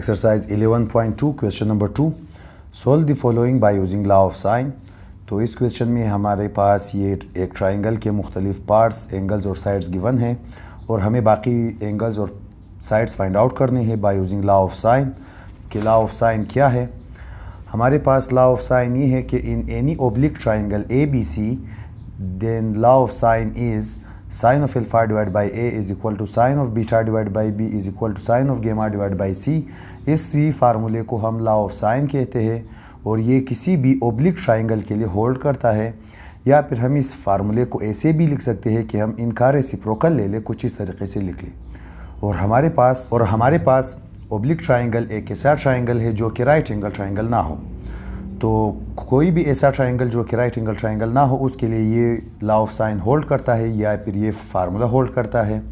Exercise 11.2 question number 2 solve the following bye using law of sine. तो इस question में हमारे पास ये एक ट्राइंगल के मुख्तलिफ पार्ट्स, एंगल्स और साइड्स गिवन हैं और हमें बाकी एंगल्स और साइड्स फाइंड आउट करने हैं bye using law of sign. कि लॉ ऑफ साइन क्या है? हमारे पास लॉ ऑफ साइन ये है कि in any oblique triangle A B C then law of sine is sin of alpha divided by a is equal to sin of beta divided by b is equal to sin of gamma divided by c। इस सी फार्मूले को हम law of sign कहते हैं और ये किसी भी ओब्लिक ट्राइंगल के लिए होल्ड करता है। या फिर हम इस फार्मूले को ऐसे भी लिख सकते हैं कि हम इनका रेसिप्रोकल ले लें, कुछ इस तरीके से लिख लें। और हमारे पास ओब्लिक ट्राइंगल एक ऐसा ट्राइंगल है जो कि राइट एंगल ट्राइंगल ना हो। तो कोई भी ऐसा ट्राइंगल जो कि राइट एंगल ट्राइंगल ना हो उसके लिए ये लॉ ऑफ साइन होल्ड करता है या फिर ये फार्मूला होल्ड करता है।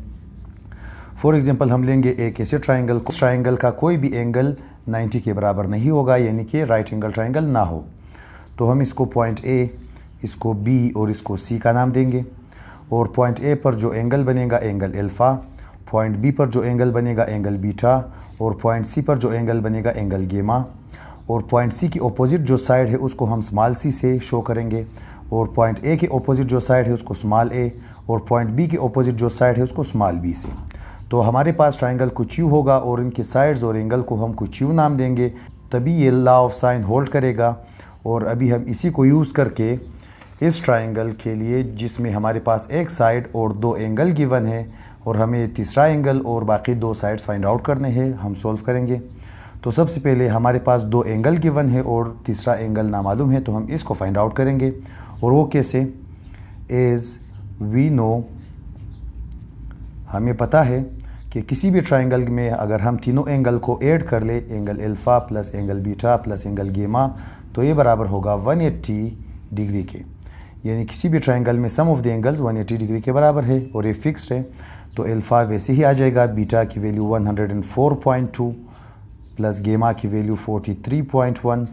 फॉर एग्जांपल हम लेंगे एक ऐसे ट्राइंगल का कोई भी एंगल 90 के बराबर नहीं होगा, यानी कि राइट एंगल ट्राइंगल ना हो। तो हम इसको पॉइंट ए, इसको बी और इसको सी का नाम देंगे। और पॉइंट ए पर जो एंगल बनेगा एंगल एल्फ़ा, पॉइंट बी पर जो एंगल बनेगा एंगल बीटा और पॉइंट सी पर जो एंगल बनेगा एंगल गेमा। और पॉइंट सी की अपोजिट जो साइड है उसको हम स्मॉल सी से शो करेंगे और पॉइंट ए के अपोजिट जो साइड है उसको स्मॉल ए और पॉइंट बी के अपोजिट जो साइड है उसको स्मॉल बी से। तो हमारे पास ट्राइंगल कुछ यूँ होगा और इनके साइड्स और एंगल को हम कुछ यूँ नाम देंगे, तभी ये लॉ ऑफ साइन होल्ड करेगा। और अभी हम इसी को यूज़ करके इस ट्राइंगल के लिए जिसमें हमारे पास एक साइड और दो एंगल गिवन है और हमें तीसरा एंगल और बाकी दो साइड्स फाइंड आउट करने हैं, हम सोल्व करेंगे। तो सबसे पहले हमारे पास दो एंगल गिवन है और तीसरा एंगल नामालूम है, तो हम इसको फाइंड आउट करेंगे। और वो कैसे? एज वी नो, हमें पता है कि किसी भी ट्राइंगल में अगर हम तीनों एंगल को ऐड कर ले, angle alpha plus angle beta plus angle गेमा, तो ये बराबर होगा 180 डिग्री के। यानी किसी भी ट्राइंगल में सम ऑफ द एंगल्स 180 डिग्री के बराबर है और ये फिक्स्ड है। तो अल्फ़ा वैसे ही आ जाएगा, बीटा की वैल्यू 104.2 प्लस गेमा की value 43.1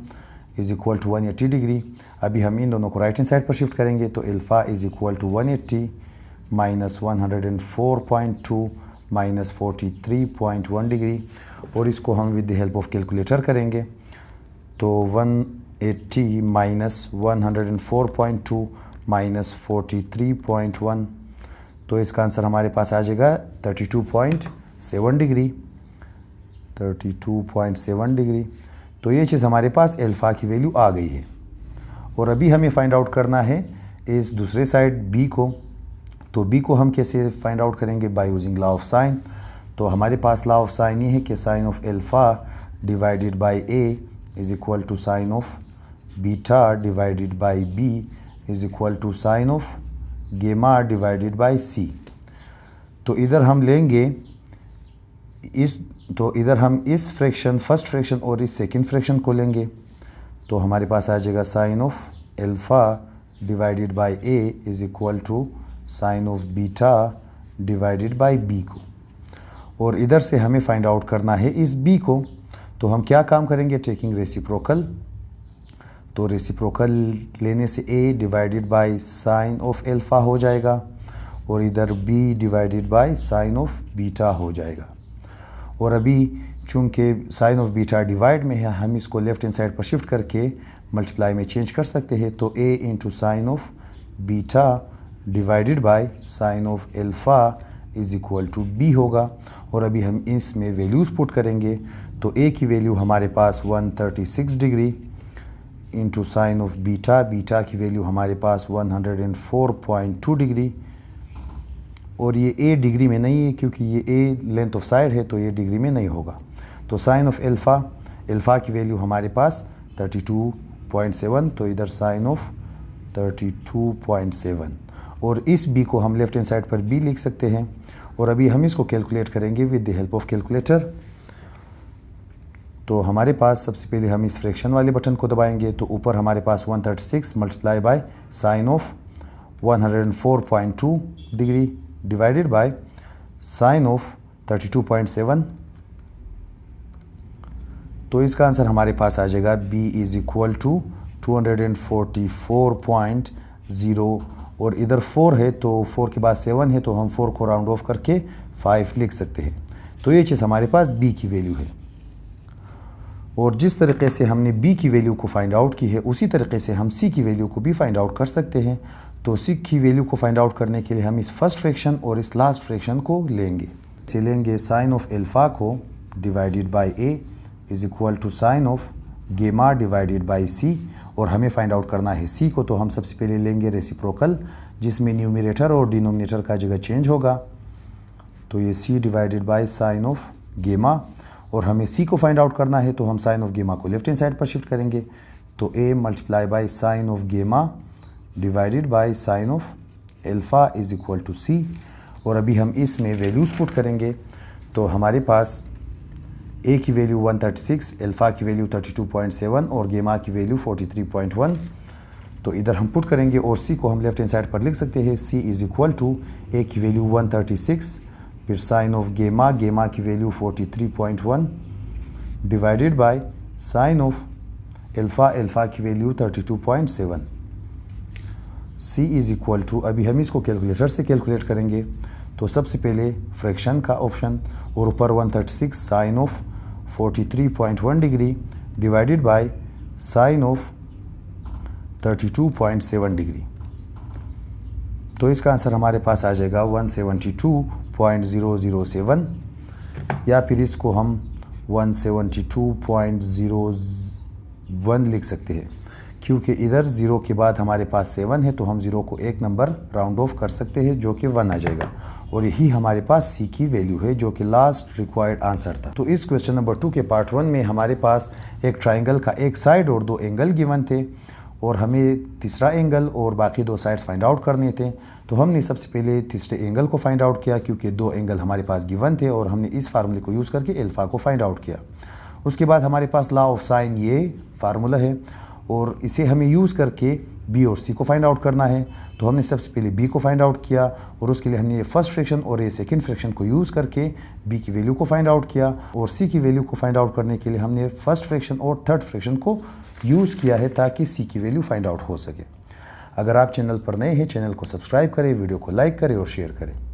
is equal to 180 degree. अभी हम इन दोनों को राइट हैंड साइड पर शिफ्ट करेंगे तो alpha is equal to 180 minus 104.2 minus 43.1 degree. और इसको हम with the help of calculator करेंगे तो 180 माइनस 104.2 माइनस 43.1, तो इसका आंसर हमारे पास आ जाएगा 32.7 डिग्री। 32.7 डिग्री। तो ये चीज़ हमारे पास अल्फ़ा की वैल्यू आ गई है। और अभी हमें फाइंड आउट करना है इस दूसरे साइड बी को। तो बी को हम कैसे फाइंड आउट करेंगे? By using law of sine. तो हमारे पास लॉ ऑफ साइन ये है कि sine of alpha divided by A is equal to sine of beta divided by B is equal to sine of gamma divided by C. तो इधर हम लेंगे इधर हम इस फ्रैक्शन, फर्स्ट फ्रैक्शन और इस सेकंड फ्रैक्शन को लेंगे। तो हमारे पास आ जाएगा sine of alpha divided by A is equal to sine of beta divided by B को। और इधर से हमें फाइंड आउट करना है इस बी को। तो हम क्या काम करेंगे? Taking reciprocal. तो रेसिप्रोकल लेने से A divided by sine of alpha हो जाएगा और इधर B divided by sine of beta हो जाएगा। और अभी चूंकि साइन ऑफ बीटा डिवाइड में है, हम इसको लेफ्ट हैंड साइड पर शिफ्ट करके मल्टीप्लाई में चेंज कर सकते हैं। तो a into sine of beta divided by sine of alpha is equal to b होगा। और अभी हम इसमें वैल्यूज़ पुट करेंगे तो a की वैल्यू हमारे पास 136 degree into sine of beta, beta की वैल्यू हमारे पास 104.2 डिग्री। और ये a डिग्री में नहीं है क्योंकि ये a लेंथ ऑफ साइड है, तो ये डिग्री में नहीं होगा। तो साइन ऑफ अल्फ़ा की वैल्यू हमारे पास 32.7, तो इधर साइन ऑफ 32.7। और इस b को हम लेफ्ट हैंड साइड पर b लिख सकते हैं। और अभी हम इसको कैलकुलेट करेंगे with the help of calculator. तो हमारे पास सबसे पहले हम इस फ्रैक्शन वाले बटन को दबाएंगे तो ऊपर हमारे पास 136 multiply by sine of 104.2 degree divided by sine of 32.7। तो इसका आंसर हमारे पास आ जाएगा b इज़ इक्वल टू 244.0। और इधर 4 है तो 4 के बाद 7 है तो हम 4 को राउंड ऑफ करके 5 लिख सकते हैं। तो ये चीज़ हमारे पास b की वैल्यू है। और जिस तरीके से हमने b की वैल्यू को फाइंड आउट की है उसी तरीके से हम c की वैल्यू को भी फाइंड आउट कर सकते हैं। तो c की वैल्यू को फाइंड आउट करने के लिए हम इस फर्स्ट फ्रैक्शन और इस लास्ट फ्रैक्शन को लेंगे। इसे लेंगे साइन ऑफ अल्फ़ा को divided by a is equal to sine of gamma divided by c, और हमें फाइंड आउट करना है c को। तो हम सबसे पहले लेंगे रेसिप्रोकल, जिसमें न्यूमरेटर और डिनोमिनेटर का जगह चेंज होगा। तो ये c divided by sine of गेमा, और हमें c को फाइंड आउट करना है तो हम साइन ऑफ गेमा को लेफ्ट हैंड साइड पर शिफ्ट करेंगे। तो a multiply by sine of gamma divided by sine of alpha is equal to c, और अभी हम इसमें वैल्यूज़ पुट करेंगे। तो हमारे पास a की वैल्यू 136, अल्फ़ा की वैल्यू 32.7 और गेमा की वैल्यू 43.1। तो इधर हम पुट करेंगे और c को हम लेफ्ट हैंड साइड पर लिख सकते हैं। c is equal to a की वैल्यू 136, फिर साइन ऑफ गेमा, गेमा की value 43.1 divided by sine of alpha, alpha की value 32.7। c is equal to, अभी हम इसको कैलकुलेटर से कैलकुलेट करेंगे। तो सबसे पहले फ्रैक्शन का ऑप्शन, और ऊपर 136 sine of 43.1 degree divided by sine of 32.7 degree. तो इसका आंसर हमारे पास आ जाएगा 172.007, या फिर इसको हम 172.01 लिख सकते हैं, क्योंकि इधर 0 के बाद हमारे पास 7 है तो हम 0 को एक नंबर राउंड ऑफ कर सकते हैं जो कि 1 आ जाएगा, और यही हमारे पास c की वैल्यू है जो कि लास्ट रिक्वायर्ड आंसर था। तो इस क्वेश्चन नंबर 2 के पार्ट 1 में हमारे पास एक ट्राइंगल का एक साइड और 2 एंगल गिवन थे, और हमें तीसरा एंगल और बाकी 2 साइड्स फाइंड आउट करने थे। तो हमने सबसे पहले तीसरे एंगल को फाइंड आउट किया, क्योंकि 2 एंगल हमारे पास गिवन थे, और हमने इस फार्मूले को यूज़ करके अल्फ़ा को फाइंड आउट किया। उसके बाद हमारे पास लॉ ऑफ साइन ये फार्मूला है, और इसे हमें यूज़ करके b और c को फाइंड आउट करना है। तो हमने सबसे पहले b को फाइंड आउट किया, और उसके लिए हमने ये फर्स्ट फ्रैक्शन और ये सेकंड फ्रैक्शन को यूज़ करके b की वैल्यू को फाइंड आउट किया, और c की वैल्यू को फाइंड आउट करने के लिए हमने फर्स्ट फ्रैक्शन और थर्ड फ्रैक्शन को यूज़ किया है ताकि c की वैल्यू फाइंड आउट हो सके। अगर आप चैनल पर नए हैं, चैनल को सब्सक्राइब करें, वीडियो को लाइक करें और शेयर करें।